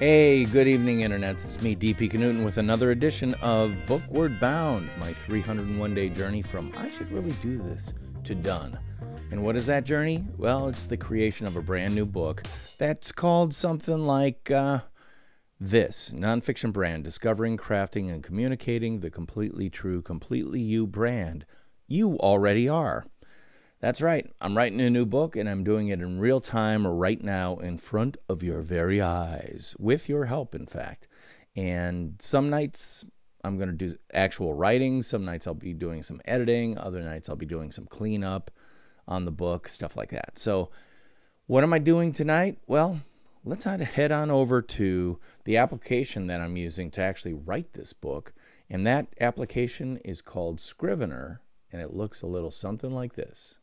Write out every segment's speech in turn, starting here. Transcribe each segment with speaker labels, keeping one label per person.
Speaker 1: Hey, good evening, Internet. It's me, DP Knudten, with another edition of BOOKWARD BOUND, my 301-day journey from I should really do this to done. And what is that journey? Well, it's the creation of a brand new book that's called something like this, Nonfiction Brand, Discovering, Crafting, and Communicating the Completely True, Completely You brand you already are. That's right. I'm writing a new book, and I'm doing it in real time right now in front of your very eyes, with your help, in fact. And some nights I'm going to do actual writing. Some nights I'll be doing some editing. Other nights I'll be doing some cleanup on the book, stuff like that. So what am I doing tonight? Well, let's head on over to the application that I'm using to actually write this book. And that application is called Scrivener, and it looks a little something like this.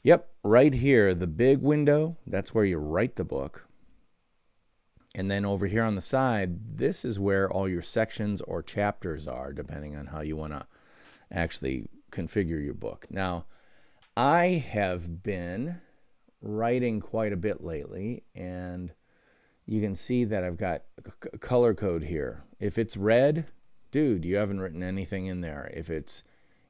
Speaker 1: Yep, right here, the big window, that's where you write the book. And then over here on the side, this is where all your sections or chapters are, depending on how you want to actually configure your book. Now, I have been writing quite a bit lately, and you can see that I've got a color code here. If it's red, dude, you haven't written anything in there. If it's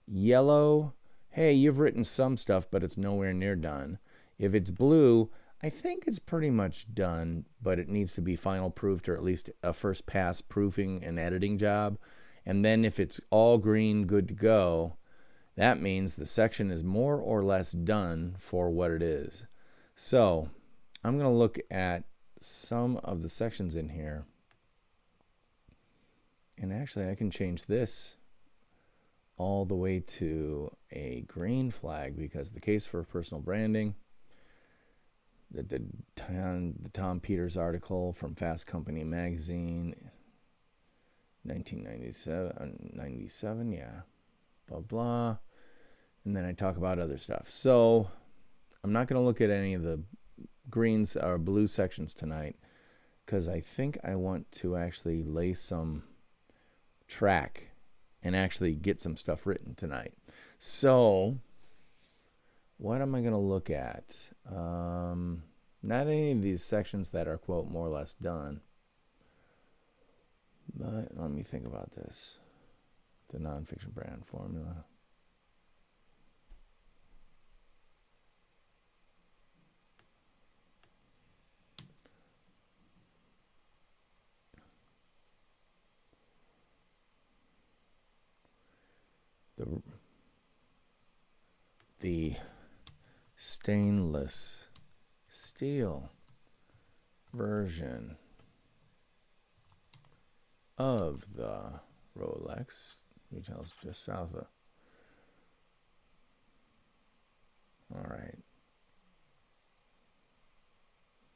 Speaker 1: yellow, hey, you've written some stuff, but it's nowhere near done. If it's blue, I think it's pretty much done, but it needs to be final proofed, or at least a first pass proofing and editing job. And then if it's all green, good to go, that means the section is more or less done for what it is. So I'm going to look at some of the sections in here. And actually, I can change this all the way to a green flag, because the case for personal branding, the Tom Peters article from Fast Company magazine, 1997, yeah, blah blah, and then I talk about other stuff. So I'm not going to look at any of the greens or blue sections tonight, because I think I want to actually lay some track and actually get some stuff written tonight. So what am I going to look at? Not any of these sections that are, quote, more or less done. But let me think about this. The nonfiction brand formula. The stainless steel version of the Rolex retails just south of. All right.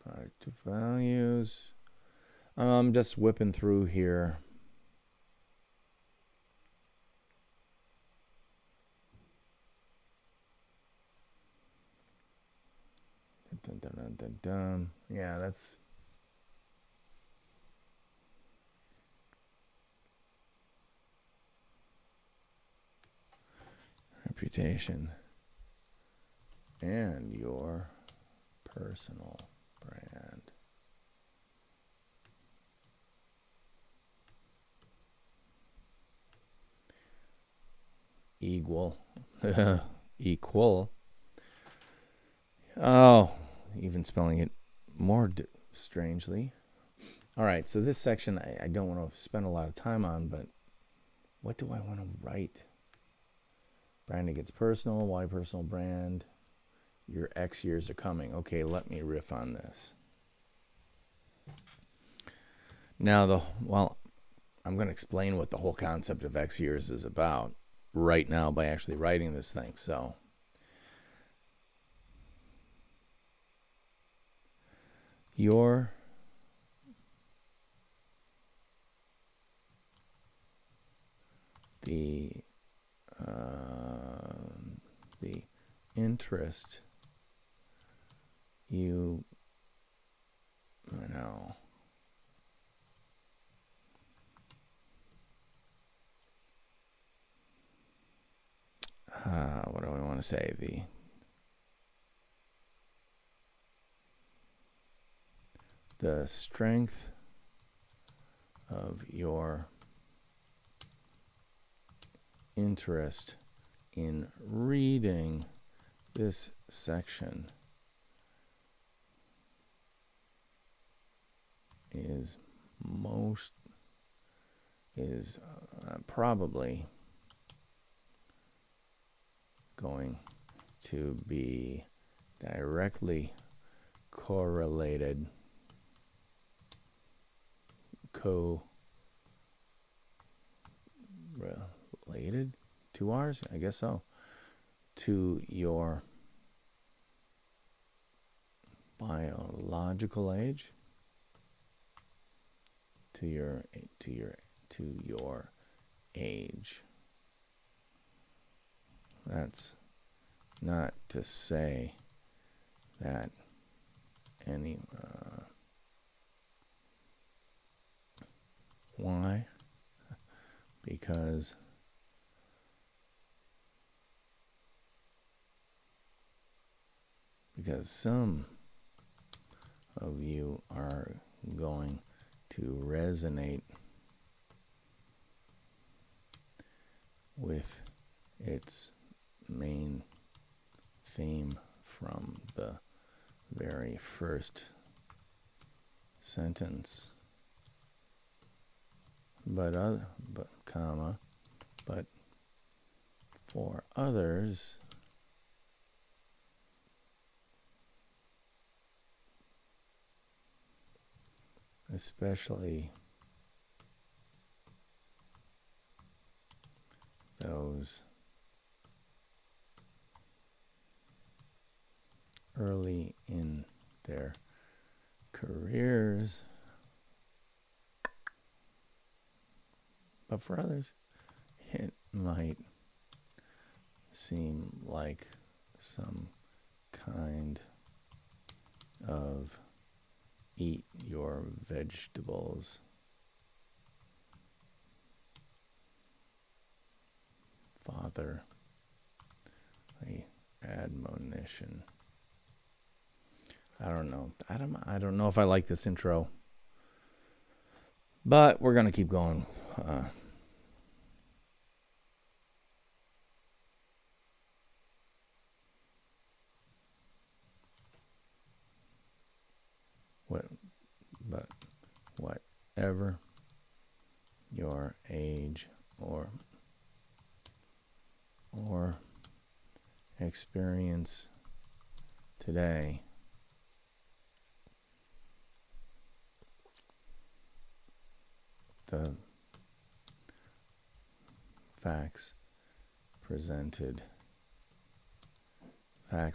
Speaker 1: Product to values. I'm just whipping through here. Dun, dun, dun, dun, dun. Yeah, that's reputation and your personal brand. Equal. Equal. Oh, even spelling it more strangely. All right, so this section I don't want to spend a lot of time on, but what do I want to write? Branding gets personal. Why personal brand? Your X years are coming. Okay, let me riff on this. Now, I'm going to explain what the whole concept of X years is about right now by actually writing this thing. So the interest you know what do I want to say? the strength of your interest in reading this section is probably going to be directly correlated, related to ours, I guess so, to your biological age, to your age. That's not to say that any why? Because some of you are going to resonate with its main theme from the very first sentence, but for others, especially those early in their careers, but for others, it might seem like some kind of eat your vegetables fatherly admonition. I don't know. I don't know if I like this intro, but we're gonna keep going. But whatever your age or experience today, the facts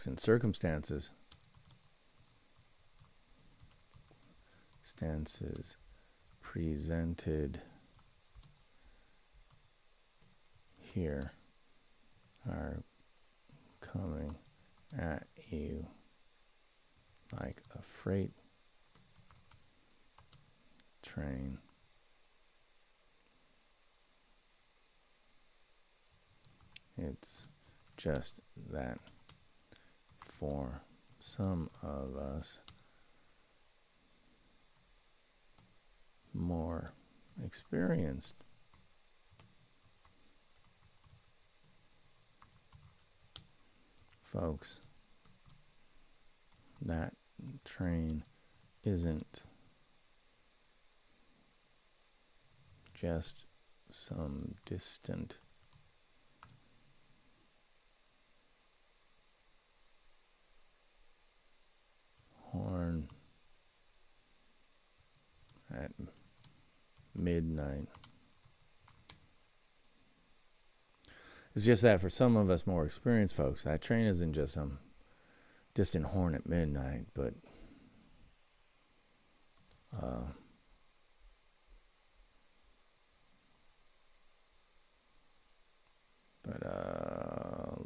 Speaker 1: and circumstances presented here are coming at you like a freight train. It's just that for some of us more experienced folks, that train isn't just some distant horn at midnight. It's just that for some of us more experienced folks, that train isn't just some distant horn at midnight, but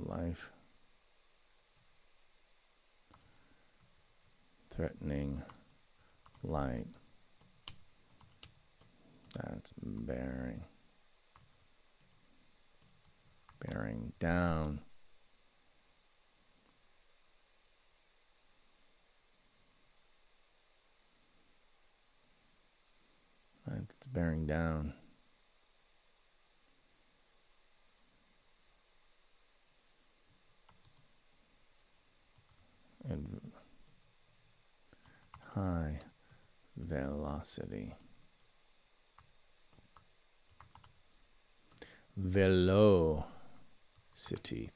Speaker 1: life threatening light that's bearing down It's bearing down. And high velocity. Velocity,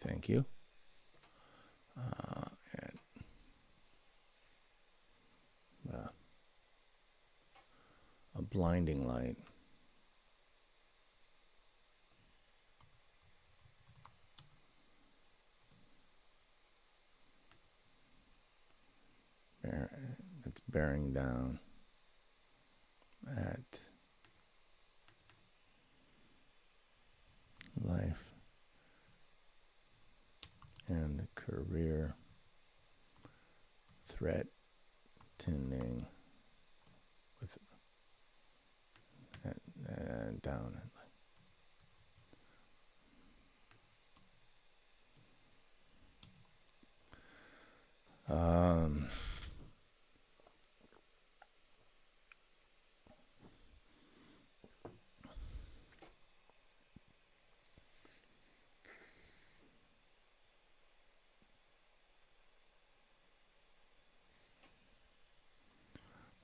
Speaker 1: thank you. And a blinding light. It's bearing down at life and career threatening with down.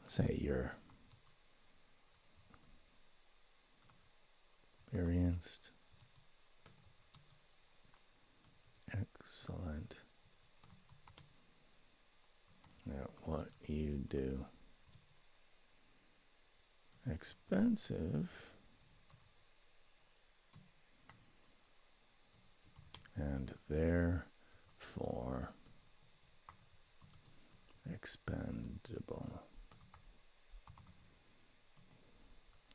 Speaker 1: Say you're experienced, excellent at what you do, expensive, and therefore expendable.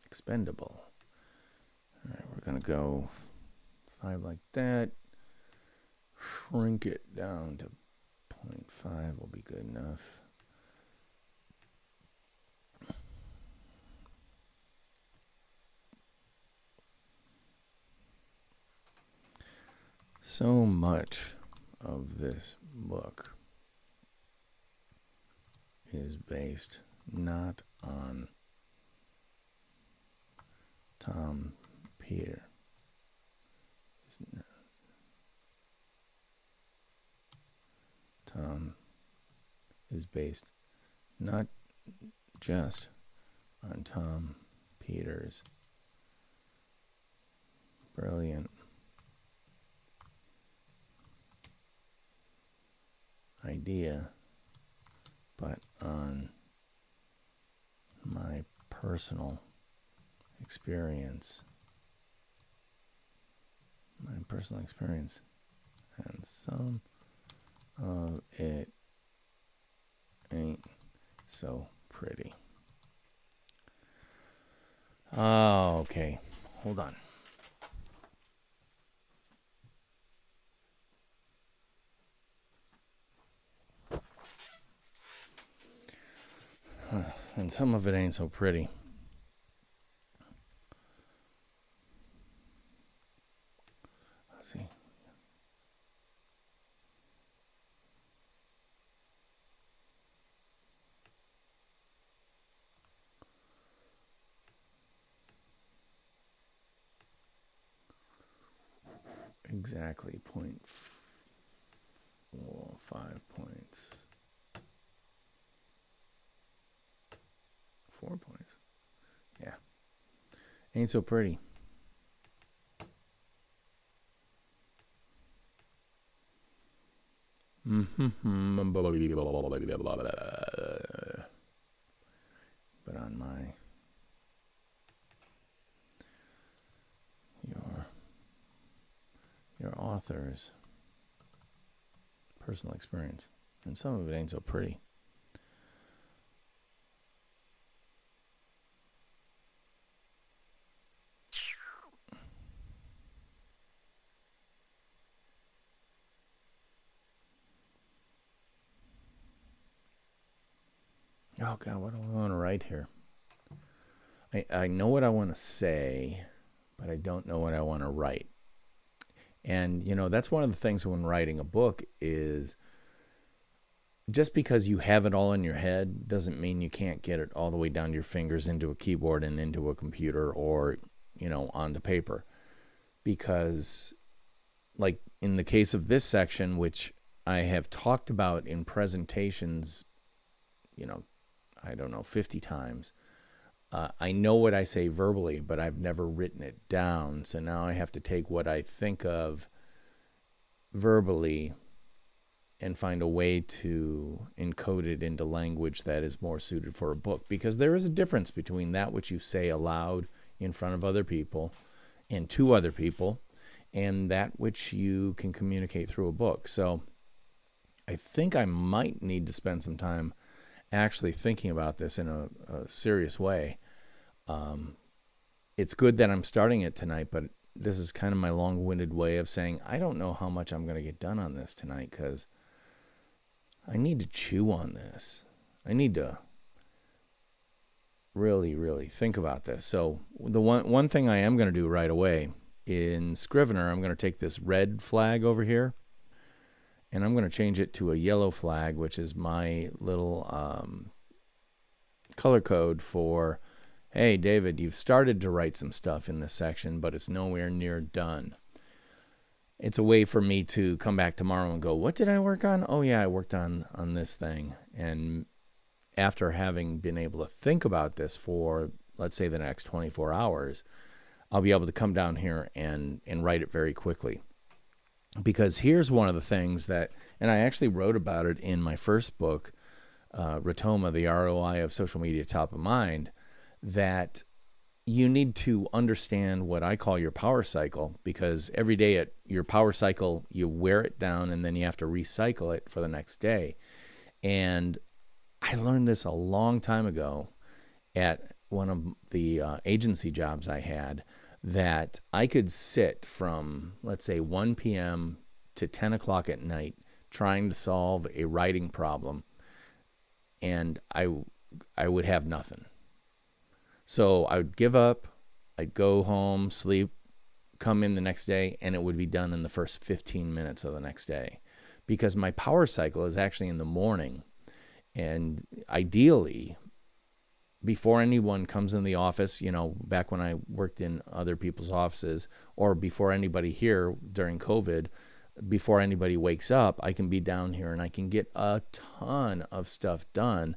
Speaker 1: Expendable. All right, we're going to go 5 like that. Shrink it down to 0.5 will be good enough. So much of this book is based not on Tom Peter. Tom is based not just on Tom Peters' brilliant idea, but on my personal experience. And some of it ain't so pretty. Oh, okay. Hold on. And some of it ain't so pretty. Let's see. Exactly 0.5 points. 4 points. Yeah. Ain't so pretty. But on my your author's personal experience, and some of it ain't so pretty. Oh God, what do I want to write here? I know what I want to say, but I don't know what I want to write. And, you know, that's one of the things when writing a book is just because you have it all in your head doesn't mean you can't get it all the way down to your fingers into a keyboard and into a computer or, onto paper. Because, like in the case of this section, which I have talked about in presentations, I don't know, 50 times, I know what I say verbally, but I've never written it down. So now I have to take what I think of verbally and find a way to encode it into language that is more suited for a book. Because there is a difference between that which you say aloud in front of other people and to other people, and that which you can communicate through a book. So I think I might need to spend some time actually thinking about this in a serious way. It's good that I'm starting it tonight, but this is kind of my long-winded way of saying I don't know how much I'm going to get done on this tonight, because I need to chew on this. I need to really, really think about this. So the one thing I am going to do right away, in Scrivener, I'm going to take this red flag over here, and I'm going to change it to a yellow flag, which is my little color code for, hey, David, you've started to write some stuff in this section, but it's nowhere near done. It's a way for me to come back tomorrow and go, what did I work on? Oh, yeah, I worked on this thing. And after having been able to think about this for, let's say, the next 24 hours, I'll be able to come down here and write it very quickly. Because here's one of the things that, and I actually wrote about it in my first book, Rotoma, the ROI of Social Media Top of Mind, that you need to understand what I call your power cycle, because every day at your power cycle, you wear it down and then you have to recycle it for the next day. And I learned this a long time ago at one of the agency jobs I had, that I could sit from, let's say, 1 p.m. to 10 o'clock at night trying to solve a writing problem, and I would have nothing. So I would give up, I'd go home, sleep, come in the next day, and it would be done in the first 15 minutes of the next day, because my power cycle is actually in the morning. And ideally, before anyone comes in the office, back when I worked in other people's offices, or before anybody here during COVID, before anybody wakes up, I can be down here and I can get a ton of stuff done,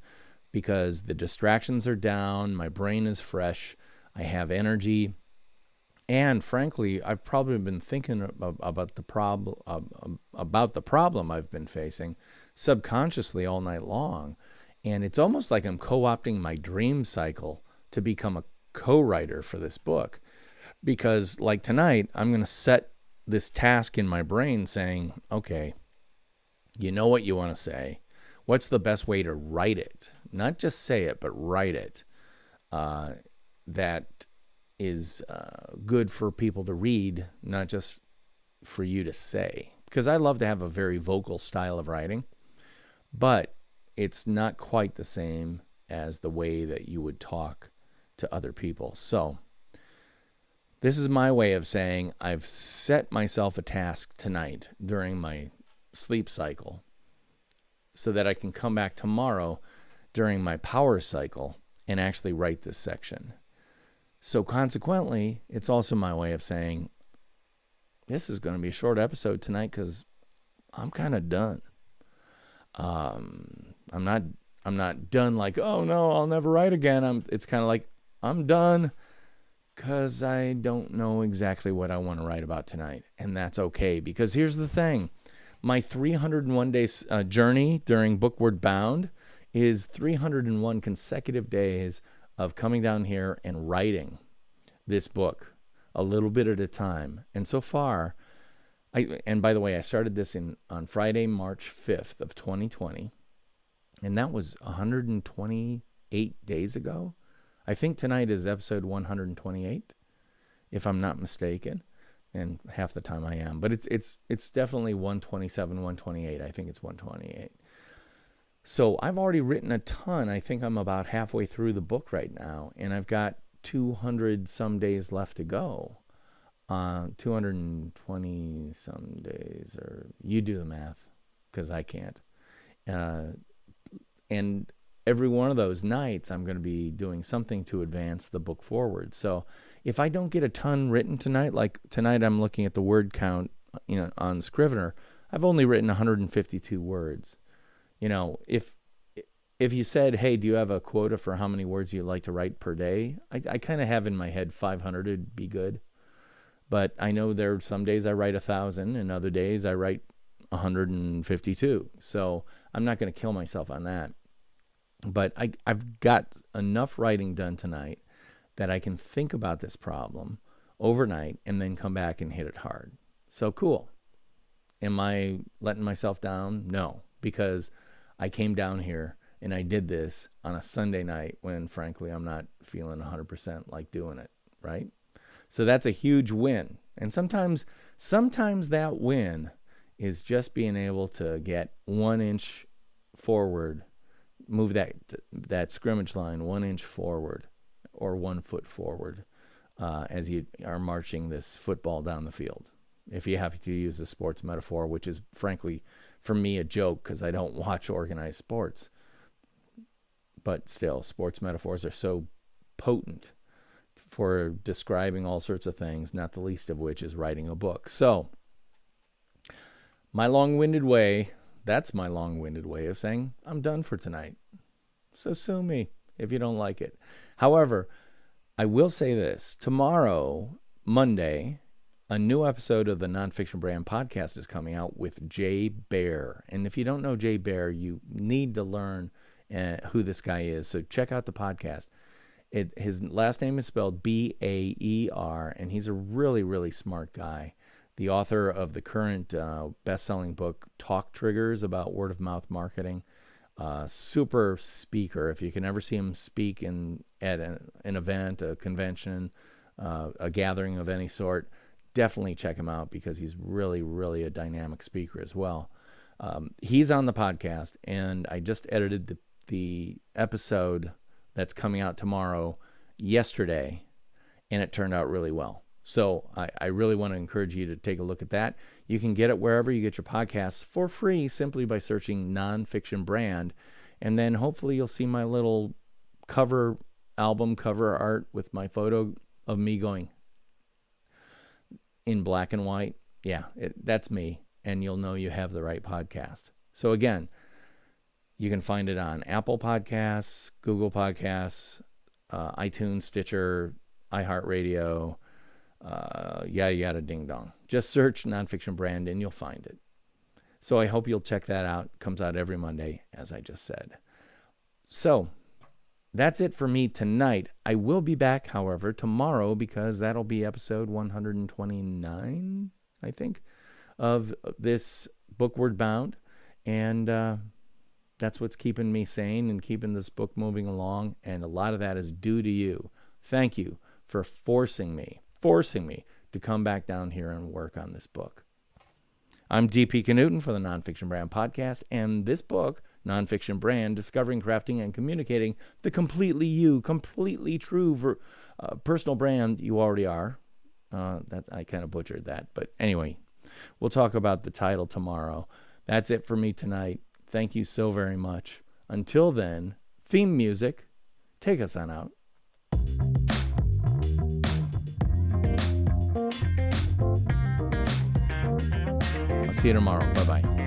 Speaker 1: because the distractions are down, my brain is fresh, I have energy, and frankly, I've probably been thinking about the problem I've been facing subconsciously all night long. And it's almost like I'm co-opting my dream cycle to become a co-writer for this book. Because like tonight, I'm going to set this task in my brain saying, okay, you know what you want to say. What's the best way to write it? Not just say it, but write it. That is good for people to read, not just for you to say. Because I love to have a very vocal style of writing, but it's not quite the same as the way that you would talk to other people. So this is my way of saying I've set myself a task tonight during my sleep cycle so that I can come back tomorrow during my power cycle and actually write this section. So consequently, it's also my way of saying this is going to be a short episode tonight because I'm kind of done. I'm not done like, oh no, I'll never write again. It's kind of like I'm done because I don't know exactly what I want to write about tonight. And that's okay, because here's the thing. My 301 days journey during BOOKWARD BOUND is 301 consecutive days of coming down here and writing this book a little bit at a time. And so far, and by the way, I started this on Friday, March 5th of 2020, and that was 128 days ago. I think tonight is episode 128, if I'm not mistaken, and half the time I am. But it's definitely 127, 128. I think it's 128. So I've already written a ton. I think I'm about halfway through the book right now, and I've got 200 some days left to go. 220 some days, or you do the math, because I can't. And every one of those nights, I'm going to be doing something to advance the book forward. So if I don't get a ton written tonight, like tonight I'm looking at the word count, on Scrivener, I've only written 152 words. If you said, hey, do you have a quota for how many words you like to write per day? I kind of have in my head 500 would be good. But I know there are some days I write 1,000 and other days I write 152. So I'm not going to kill myself on that. But I've got enough writing done tonight that I can think about this problem overnight and then come back and hit it hard. So cool. Am I letting myself down? No, because I came down here and I did this on a Sunday night when, frankly, I'm not feeling 100% like doing it, right? So that's a huge win. And sometimes that win is just being able to get 1 inch forward, move that scrimmage line 1 inch forward or 1 foot forward as you are marching this football down the field. If you have to use a sports metaphor, which is, frankly, for me, a joke because I don't watch organized sports. But still, sports metaphors are so potent for describing all sorts of things, not the least of which is writing a book. So, that's my long-winded way of saying I'm done for tonight. So sue me if you don't like it. However, I will say this. Tomorrow, Monday, a new episode of the Nonfiction Brand podcast is coming out with Jay Baer. And if you don't know Jay Baer, you need to learn who this guy is. So check out the podcast. His last name is spelled Baer, and he's a really, really smart guy. The author of the current best-selling book, Talk Triggers, about word-of-mouth marketing. Super speaker. If you can ever see him speak at an event, a convention, a gathering of any sort, definitely check him out because he's really, really a dynamic speaker as well. He's on the podcast, and I just edited the episode that's coming out tomorrow yesterday, and it turned out really well. So I really want to encourage you to take a look at that. You can get it wherever you get your podcasts for free simply by searching Nonfiction Brand, and then hopefully you'll see my little album cover art with my photo of me going in black and white. Yeah, that's me, and you'll know you have the right podcast. So again, you can find it on Apple Podcasts, Google Podcasts, iTunes, Stitcher, iHeartRadio, yada yada ding dong. Just search Nonfiction Brand and you'll find it. So I hope you'll check that out. It comes out every Monday, as I just said. So that's it for me tonight. I will be back, however, tomorrow because that'll be episode 129, I think, of this Bookward Bound. And that's what's keeping me sane and keeping this book moving along. And a lot of that is due to you. Thank you for forcing me to come back down here and work on this book. I'm D.P. Knudten for the Nonfiction Brand podcast, and this book, Nonfiction Brand, Discovering, Crafting, and Communicating the Completely You, Completely True Personal Brand You Already Are. I kind of butchered that, but anyway, we'll talk about the title tomorrow. That's it for me tonight. Thank you so very much. Until then, theme music. Take us on out. I'll see you tomorrow. Bye-bye.